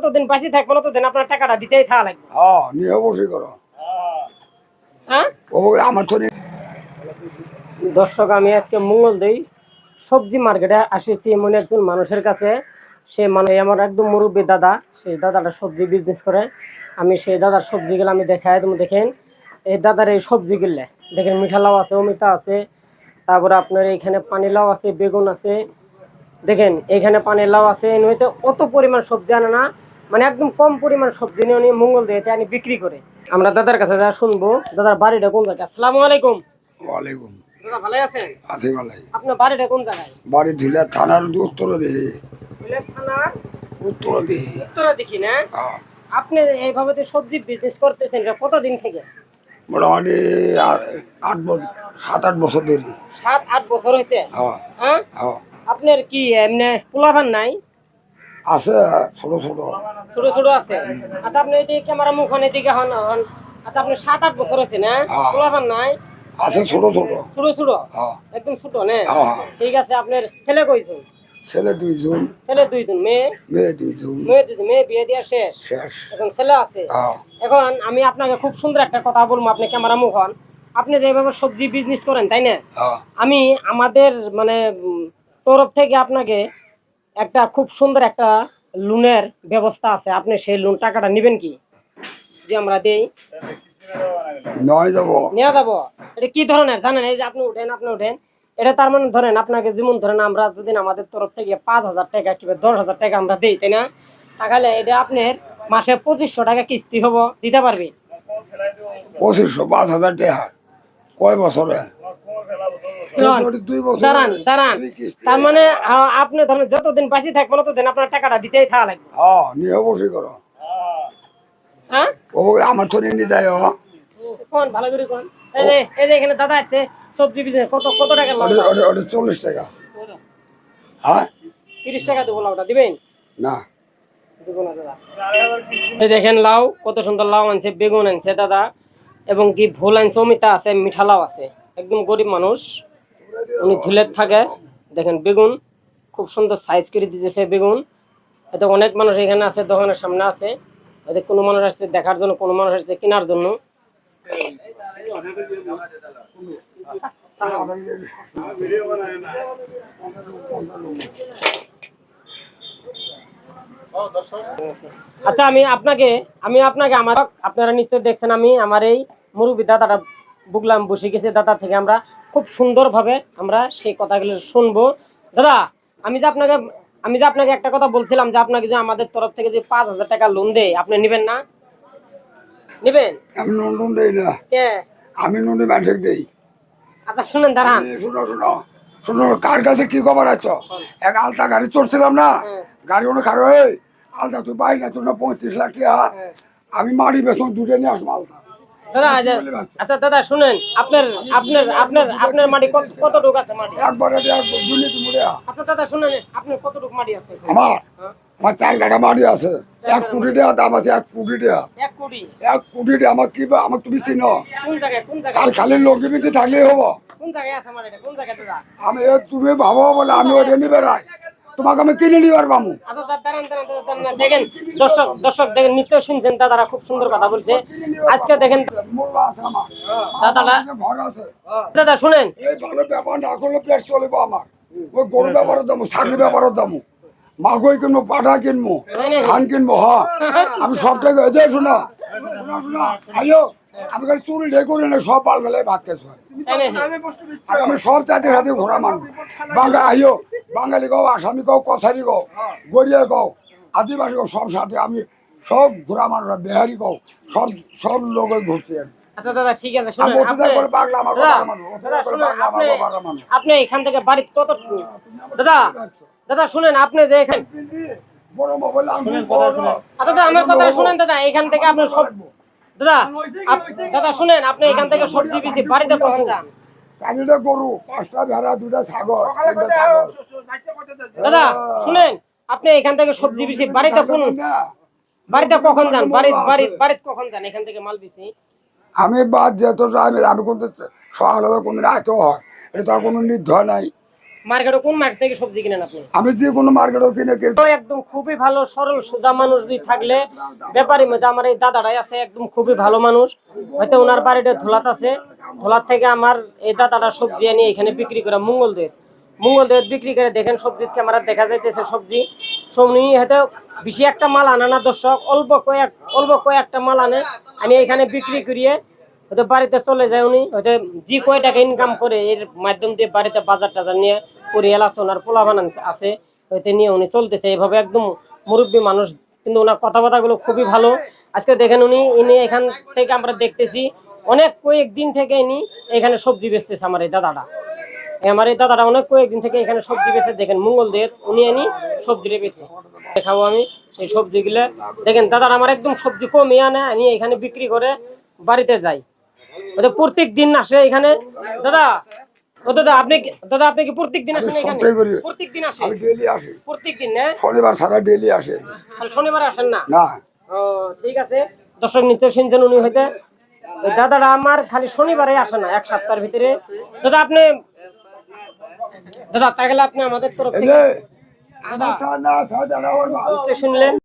যতদিন বাঁচি থাকবো ততদিন আপনার টাকাটা দিতেই থাকা লাগবে। নিয়ে অবশ্যই করো। হ্যাঁ আমার তো দর্শক, আমি আজকে মঙ্গলদৈ সবজি মার্কেটে আসেছি এমন একজন মানুষের কাছে। সে মানে আমার একদম মুরব্বী দাদা, সেই দাদাটা সবজি বিজনেস করে। আমি সেই দাদার সবজিগুলো আমি দেখাই, তুমি দেখেন এই দাদার এই সবজিগুলো দেখেন, মিঠা লাউ আছে, অমিতা আছে, তারপরে আপনার এখানে পানি লাউ আছে, বেগুন আছে, দেখেন এখানে পানি লাউ আছে। এমনিতে অত পরিমাণ সবজি আনে না, মানে একদম কম পরিমাণ সবজি নিয়ে উনি মঙ্গলদৈতে আনি বিক্রি করে। আমরা দাদার কাছে যা শুনবো, দাদার বাড়িটা কোন জায়গায়। আসসালামু আলাইকুম। ওয়ালাইকুম। দাদা ভালো আছেন? আছি ভালাই। আপনার বাড়িটা কোন জায়গায়? বাড়ি ধুলা থানার উত্তরে দেখি। থানার উত্তরে দেখি। উত্তরা দেখি না। আপনি এইভাবে যে সবজি বিজনেস করতেছেন এটা কতদিন থেকে? মোটামুটি 7-8 বছর ধরে। 7-8 বছর হয়েছে। হ্যাঁ, আপনার কি এমনি পোলাপান নাই? আছে ছোট ছোট ছোট ছোট আছে। আচ্ছা, আপনি এদিকে ক্যামেরা মুখ এদিকে হন। আচ্ছা, আপনি 7-8 বছর হয়েছে না? পোলাপান নাই? আছে ছোট ছোট ছোট ছোট, একদম ছোট না? ঠিক আছে। আপনার ছেলে কয়জন? ছেলে 2জন। ছেলে 2জন, মেয়ে? মেয়ে 2জন। মেয়ে 2জন। মেয়ে বিয়ে দেওয়া শেষ, এখন ছেলে আছে। এখন আমি আপনাকে খুব সুন্দর একটা কথা বলবো, আপনি ক্যামেরা মুখ হন। আপনি যেভাবে সবজি বিজনেস করেন, তাই না? আমি আমাদের মানে তরফ থেকে আপনাকে একটা খুব সুন্দর একটা লোনের ব্যবস্থা আছে। আপনি সেই লোন টাকাটা নেবেন কি? যে আমরা দেই নিয়ে যাবো। এটা কি ধরনের জানেন? এই যে আপনি উঠেন, এটা তার মানে ধরেন আপনাকে যেমন ধরেন আমরা যদি আমাদের তরফ থেকে 5,000 টাকা কিংবা 10,000 টাকা আমরা দিই, তাই না? তাহলে এটা আপনার মাসে 2500 টাকা কিস্তি হবো, দিতে পারবে? 2500 5,000 টাকা কয় বছরে? দাঁড়ান, তার মানে আপনি ধরেন যতদিন বাঁচি থাকবেন ততদিন আপনার টাকাটা দিতেই থাকা লাগবে। নিয়ে অবশ্যই করো। হ্যাঁ, আমার তো নিয়ে দেয়। কোন ভালো করে কোন। এই যে এখানে দাদা আছে সবজি বিজনেস, কত কত টাকা লাভ? 40 টাকা। হ্যাঁ, 30 টাকা দেবো। লাউটা দিবেন না? দেবো না দাদা। এই দেখেন লাউ, কত সুন্দর লাউ আনছে, বেগুন আনছে দাদা, এবং কি ভোল আনছে, অমিতা আছে, মিঠা লাউ আছে। একদম গরিব মানুষ, উনি ধুলের থাকে। দেখেন বেগুন খুব সুন্দর সাইজ করে দিতেছে বেগুন। এতে অনেক মানুষ এখানে আছে, দোকানের সামনে আছে। এতে কোনো মানুষ আসছে দেখার জন্য, কোনো মানুষ আসছে কেনার জন্য। আচ্ছা, আমি আপনাকে আমার আপনারা নিশ্চয় দেখছেন, আমি আমার এই মুরব্বী দাদাটা বুকলাম বসে গেছে। দাদা থেকে আমরা খুব সুন্দরভাবে আমরা সেই কথাগুলো শুনবো। দাদা, আমি যে আপনাকে একটা কথা বলছিলাম, যে আপনাকে যে আমাদের তরফ থেকে যে 5,000 টাকা লোন দেয়, আপনি নেবেন না? নেবেন? আমি লোন দেই না। আমি লোনে ব্যাংক দেই। আচ্ছা শুনেন, দাঁড়ান। শোনো কার কাছে কি খবর আছো? এক আলতা গাড়ি চড়ছিলাম না, গাড়ি অনেক খারাপ হয়ে আলতা তুই পাই না, তোর 35 লাখ টাকা আমি মারি বেতন দুটো নিয়ে আসবো আলতা। আচ্ছা দাদা শুনেন, আপনার আপনার আপনার আপনার মাটি কতটুকু আছে? মাটি একবারে আচ্ছা দাদা শুনেন, আপনার কতটুকু মাটি আছে? আমার 4 কাঠা মাটি আছে। 1 কোটি টাকা দাম আছে। 1 কোটি টাকা। 1 কোটি? 1 কোটি টাকা আমার কি আমাকে তুমি চিনো? কোন জায়গায়? আর খালি লোকের ভিতরে থাকলেই হবো। কোন জায়গায় আছে মাটিটা? কোন জায়গায় দাদা? আমি তুমি ভাবো বলে আমি ওটা নিবে রাই, তোমাকে আমি কিনে নিবার পাবো। আচ্ছা দাঁড়ান, দেখেন দর্শক দেখেন, নিশ্চয় শুনছেন দাদারা খুব সুন্দর কথা বলছে। আজকে দেখেন দাদা শুনেন, এই ভালো ব্যাপার না করলে পেট চলবে আমার। ওই গরু ব্যাপারের দাম, ছাগলি ব্যাপারের দাম, মাগই কিনবো, পাঠা কিনবো, ধান কিনবো। আমি সবটাকে শোনা আইও, আমি খালি চুরি ঢেকে করি না, সব পাল বেলায় ভাত খেয়েছি। আর আমি সব জাতির সাথে ঘোরা মানুষ। আইও, বাঙালি গাও, আসামি গাও, কথারি গাও, গড়িয়া গাও, আদিবাসী গাও, সব সাথে আমি সব ঘোরা মানুষ। বিহারি গাও, সব লোক ঘুরছি আমি। আচ্ছা দাদা ঠিক আছে, শুনেন আপনি এখান থেকে বাড়ি কত? দাদা শুনেন, আপনি যে এখানে আমার কথা শুনেন দাদা, এখান থেকে আপনি সব দাদা শুনেন, আপনি এখান থেকে সবজি বেশি বাড়িতে কখন যান? গরু, 5টা ভেড়া, 2টা ছাগল। দাদা শুনেন, আপনি এখান থেকে সবজি বেশি বাড়িতে কখন যান? বাড়িতে কখন যান এখান থেকে মাল বেশি? আমি বাদ যেত আমি কোন সকালবেলা কোনদিন আইতে হয়, এটা তো আর কোনো নির্ধারণ নাই। মার্কেটে কোন মার্কেট থেকে সবজি কিনেন আপনি? আমি যে কোনো মার্কেটও কিনে তো একদম খুবই ভালো সরল সোজা মানুষ যদি থাকলে ব্যাপারীর মধ্যে আমার এই দাদাটাই আছে, একদম খুবই ভালো মানুষ। হয়তো ওনার বাড়িতে ধোলাত আছে, ধোলাত থেকে আমার এই দাদাটা সবজি এনে এখানে বিক্রি করে মঙ্গলদের বিক্রি করে। দেখেন সবজির ক্যামেরা দেখা যাইতেছে সবজি সবনি হয়তো বেশি একটা মাল আনে না দর্শক, অল্প কয়েকটা মাল আনে, আমি এখানে বিক্রি করিয়ে হয়তো বাড়িতে চলে যায়। উনি হয়তো যে কয় টাকা ইনকাম করে এর মাধ্যম দিয়ে বাড়িতে বাজার টাজার নিয়ে পরিয়াল আছে, ওনার পোলা বানান আছে, হয়তো নিয়ে উনি চলতেছে এইভাবে। একদম মুরব্বী মানুষ, কিন্তু ওনার কথাবার্তাগুলো খুবই ভালো। আজকে দেখেন ইনি এখান থেকে আমরা দেখতেছি অনেক কয়েকদিন থেকে ইনি এখানে সবজি বেচতেছে। আমার এই দাদাটা অনেক কয়েকদিন থেকে এখানে সবজি বেচে। দেখেন মঙ্গলদের উনি এনি সবজি বেচে দেখাবো আমি সেই সবজিগুলো। দেখেন দাদারা আমার একদম সবজি কমিয়ে আনে, আমি এখানে বিক্রি করে বাড়িতে যাই। ওদের প্রত্যেক দিন আসে এখানে। দাদা আপনি কি প্রত্যেক দিন আসেন এখানে? প্রত্যেক দিন আসেন? আমি ডেইলি আসি, প্রত্যেক দিন না? শনিবার ছাড়া ডেইলি আসে। তাহলে শনিবার আসেন না? না। ও ঠিক আছে, দর্শক নিত্য শুনছেন উনি হইতে ওই দাদাটা আমার খালি শনিবারে আসে না, এক সপ্তাহের ভিতরে। দাদা তাহলে আপনি আমাদের তরফ থেকে না, শুনলেন।